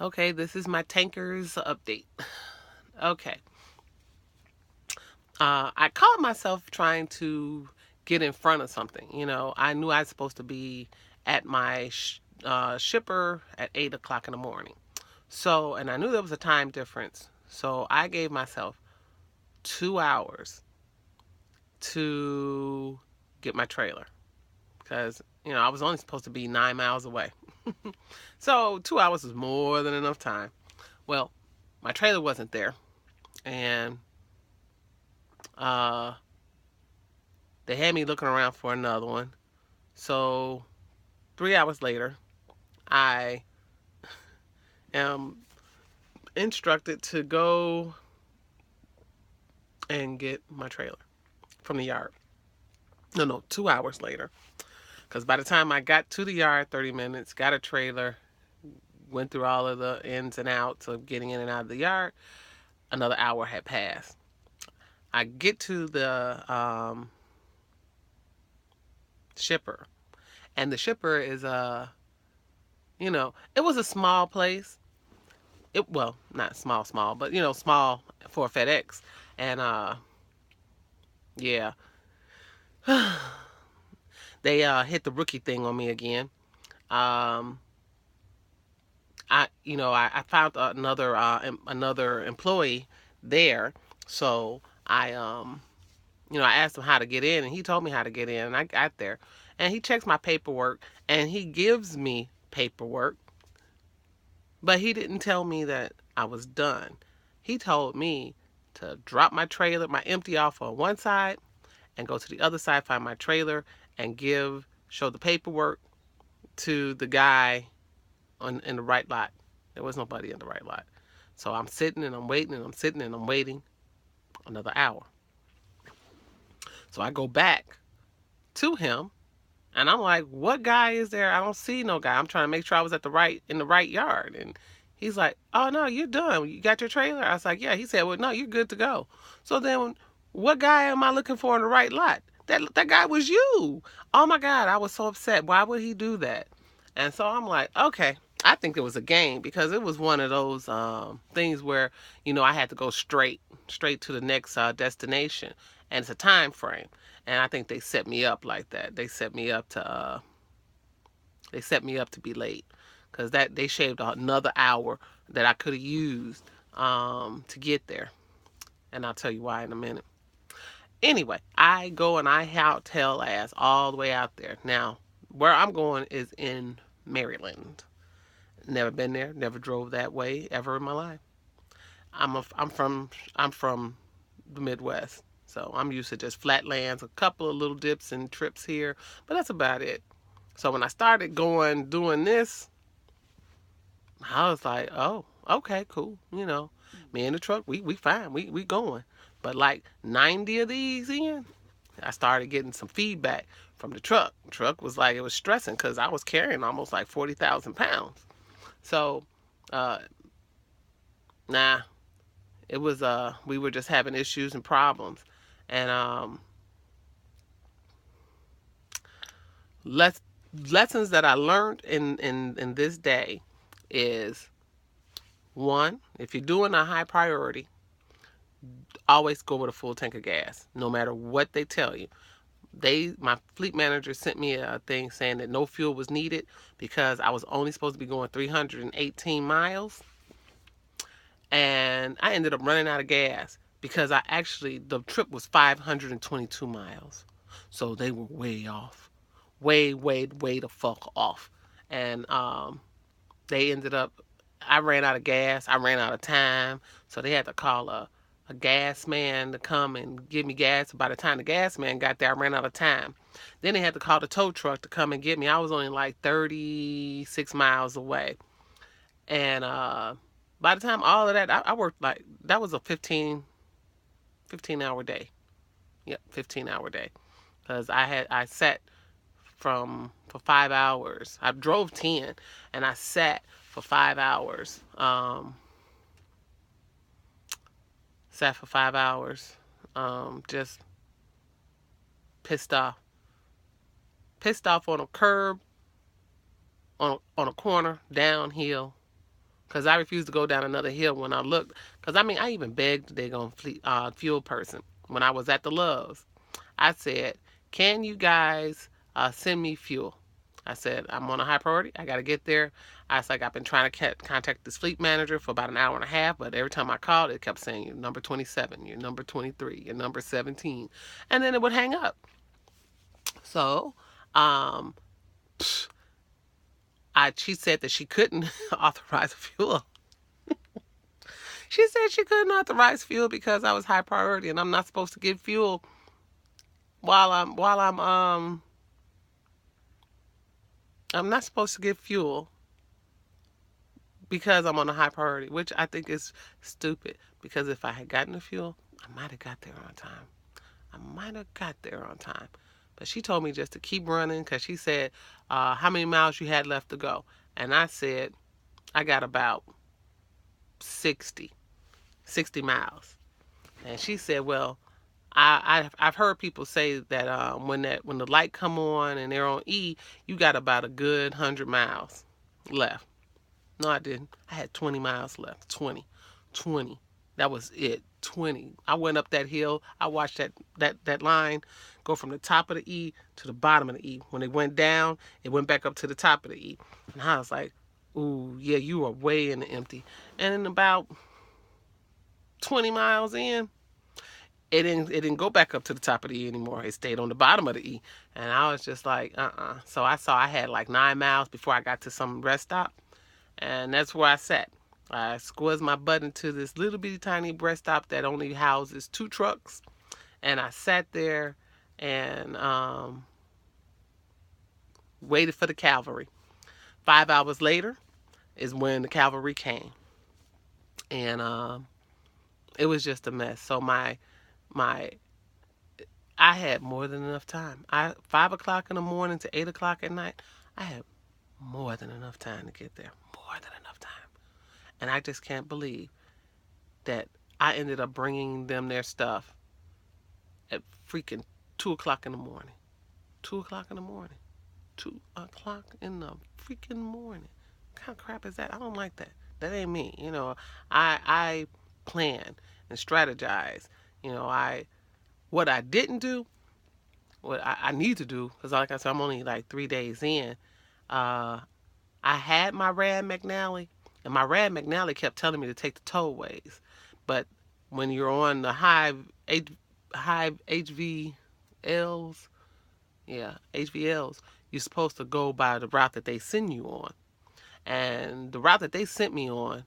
Okay, this is my Tankarzzz update. Okay. I caught myself trying to get in front of something. I knew I was supposed to be at my shipper at 8 o'clock in the morning. So, and I knew there was a time difference. So I gave myself 2 hours to get my trailer because, I was only supposed to be 9 miles away. So 2 hours was more than enough time. Well, my trailer wasn't there. And uh, they had me looking around for another one. So 3 hours later, I am instructed to go and get my trailer from the yard. No, 2 hours later. Because by the time I got to the yard, 30 minutes, got a trailer, went through all of the ins and outs of getting in and out of the yard, another hour had passed. I get to the shipper, and the shipper is it was a small place. Well, not small, but small for FedEx. And yeah. They hit the rookie thing on me again. Um I found another employee there. So I asked him how to get in, and he told me how to get in, and I got there. And he checks my paperwork, and he gives me paperwork, but he didn't tell me that I was done. He told me to drop my trailer, my empty off on one side, and go to the other side, find my trailer, and show the paperwork to the guy in the right lot. There was nobody in the right lot. So I'm sitting and I'm waiting and I'm sitting and I'm waiting another hour. So I go back to him and I'm like, what guy is there? I don't see no guy. I'm trying to make sure I was in the right yard. And he's like, oh no, you're done. You got your trailer? I was like, yeah. He said, well, no, you're good to go. So then what guy am I looking for in the right lot? That guy was you. Oh my God, I was so upset. Why would he do that? And so I'm like, okay. I think it was a game because it was one of those things where I had to go straight to the next destination, and it's a time frame. And I think they set me up like that. They set me up to be late because that they shaved another hour that I could have used to get there. And I'll tell you why in a minute. Anyway, I go and I tail ass all the way out there. Now, where I'm going is in Maryland. Never been there. Never drove that way ever in my life. I'm from the Midwest, so I'm used to just flatlands, a couple of little dips and trips here, but that's about it. So when I started doing this, I was like, oh, okay, cool. Me and the truck, we fine. We going. But like 90 of these in, I started getting some feedback from the truck. The truck was like, it was stressing because I was carrying almost like 40,000 pounds. So, uh, nah, it was, we were just having issues and problems. And, lessons that I learned in this day is, one, if you're doing a high priority, always go with a full tank of gas, no matter what they tell you. My fleet manager sent me a thing saying that no fuel was needed because I was only supposed to be going 318 miles. And I ended up running out of gas because the trip was 522 miles. So they were way off. Way, way, way the fuck off. And they ended up, I ran out of gas. I ran out of time. So they had to call a gas man to come and give me gas. By the time the gas man got there, I ran out of time. Then they had to call the tow truck to come and get me. I was only like 36 miles away. And by the time all of that, I worked like, that was a 15 hour day. Yep, 15-hour day. Because I sat for 5 hours. I drove 10 and I sat for 5 hours. Sat for 5 hours. Just pissed off. Pissed off on a curb, on a corner, downhill, Because I refused to go down another hill when I looked. Because, I mean, I even begged the daggone fuel person when I was at the Loves. I said, can you guys send me fuel? I said, I'm on a high priority. I got to get there. I was like, I've been trying to contact this fleet manager for about an hour and a half, but every time I called, it kept saying, you're number 27, you're number 23, you're number 17. And then it would hang up. So, um, she said that she couldn't authorize fuel. She said she couldn't authorize fuel because I was high priority and I'm not supposed to get fuel I'm not supposed to get fuel because I'm on a high priority, which I think is stupid, because if I had gotten the fuel, I might have got there on time. But she told me just to keep running because she said, how many miles you had left to go? And I said, I got about 60 miles. And she said, well, I've heard people say that when the light come on and they're on E, you got about a good 100 miles left. No, I didn't. I had 20 miles left. 20. That was it. 20. I went up that hill. I watched that line go from the top of the E to the bottom of the E. When it went down, it went back up to the top of the E. And I was like, ooh, yeah, you are way in the empty. And in about 20 miles in, it didn't go back up to the top of the E anymore. It stayed on the bottom of the E. And I was just like, So I saw I had like 9 miles before I got to some rest stop. And that's where I sat. I squeezed my butt into this little bitty tiny rest stop that only houses 2 trucks. And I sat there and waited for the cavalry. 5 hours later is when the cavalry came. And it was just a mess. So I had more than enough time. 5 o'clock in the morning to 8 o'clock at night, I had more than enough time to get there. More than enough time. And I just can't believe that I ended up bringing them their stuff at freaking 2 o'clock in the morning. 2 o'clock in the morning. 2 o'clock in the freaking morning. What kind of crap is that? I don't like that. That ain't me. You know, I plan and strategize. You know, what I didn't do, what I need to do, because like I said, I'm only like 3 days in. I had my Rad McNally, and my Rad McNally kept telling me to take the tollways. But when you're on the high HVLs, you're supposed to go by the route that they send you on. And the route that they sent me on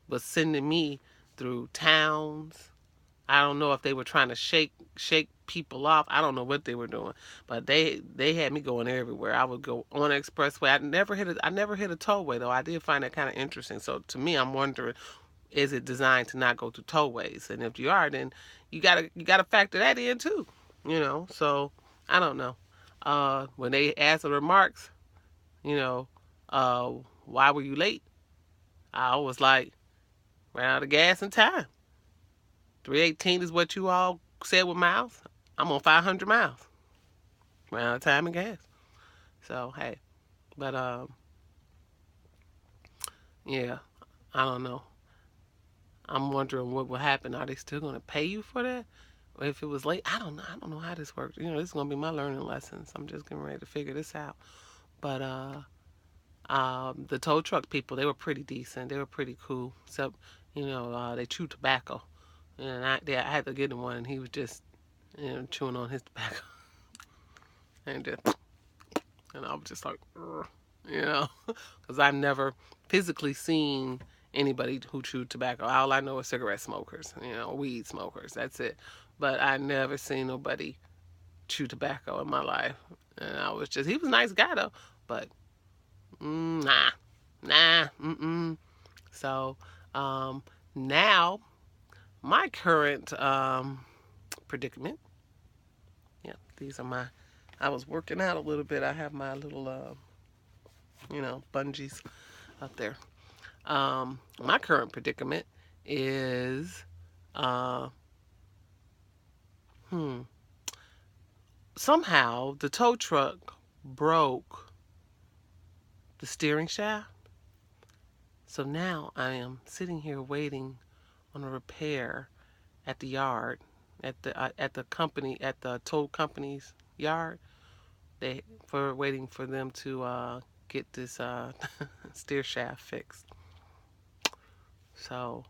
was sending me through towns. I don't know if they were trying to shake people off. I don't know what they were doing, but they had me going everywhere. I would go on the expressway. I never hit a tollway though. I did find that kind of interesting. So to me, I'm wondering, is it designed to not go through tollways? And if you are, then you gotta factor that in too. You know. So I don't know. When they asked the remarks, you know, why were you late? I was like, ran out of gas and time. 318 is what you all said with miles. I'm on 500 miles. Ran out of time and gas. So, hey. But, yeah. I don't know. I'm wondering what will happen. Are they still going to pay you for that? Or if it was late? I don't know. I don't know how this works. You know, this is going to be my learning lessons. I'm just getting ready to figure this out. But, the tow truck people, they were pretty decent. They were pretty cool. Except, you know, they chew tobacco. And I had to get him one, and he was just, you know, chewing on his tobacco. And I was just like, you know, because I've never physically seen anybody who chewed tobacco. All I know is cigarette smokers, you know, weed smokers. That's it. But I never seen nobody chew tobacco in my life. And I was just, he was a nice guy though, but nah. So now my current predicament. Yeah, these are I was working out a little bit. I have my little you know, bungees up there. My current predicament is somehow the tow truck broke the steering shaft. So now I am sitting here waiting on a repair at the yard, at the company, at the tow company's yard. They for waiting for them to get this steer shaft fixed. So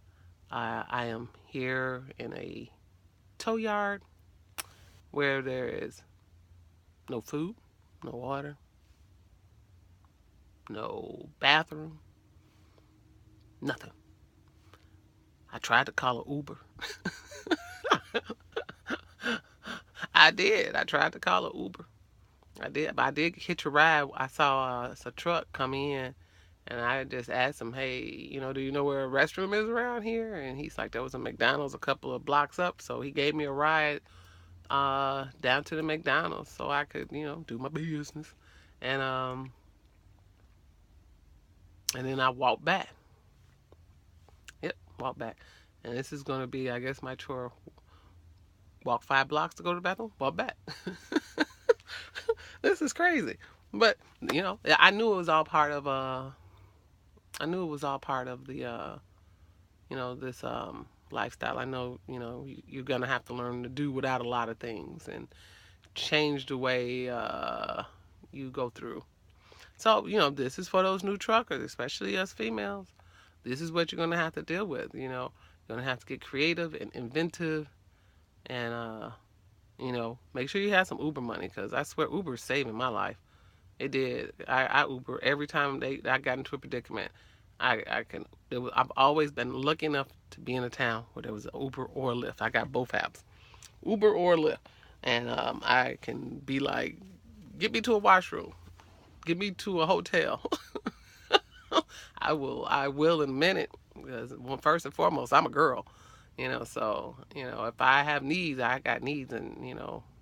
I am here in a tow yard where there is no food, no water, no bathroom, nothing. I tried to call an Uber. I did. I tried to call an Uber. I did, but I did hitch a ride. I saw a truck come in, and I just asked him, "Hey, do you know where a restroom is around here?" And he's like, "There was a McDonald's a couple of blocks up." So he gave me a ride down to the McDonald's so I could, do my business, and and then I walked back. Yep, walk back, and this is gonna be, I guess, my chore. Walk 5 blocks to go to the bathroom. Walk back. This is crazy, but I knew it was all part of I knew it was all part of the this lifestyle. I know you're gonna have to learn to do without a lot of things and change the way you go through. So this is for those new truckers, especially us females. This is what you're gonna have to deal with. You're gonna have to get creative and inventive, and make sure you have some Uber money, because I swear Uber's saving my life. It did. I Uber every time I got into a predicament. I've always been lucky enough to be in a town where there was an Uber or a Lyft. I got both apps, Uber or Lyft, and I can be like, get me to a washroom, get me to a hotel. I will in a minute, because first and foremost, I'm a girl, so if I have needs, I got needs, and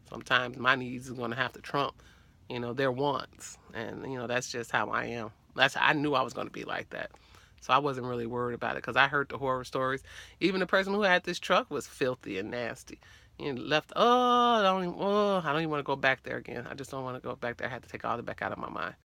sometimes my needs is going to have to trump their wants, and that's just how I am. I knew I was going to be like that, so I wasn't really worried about it, because I heard the horror stories. Even the person who had this truck was filthy and nasty. Left. I don't even want to go back there again. I just don't want to go back there. I had to take all that back out of my mind.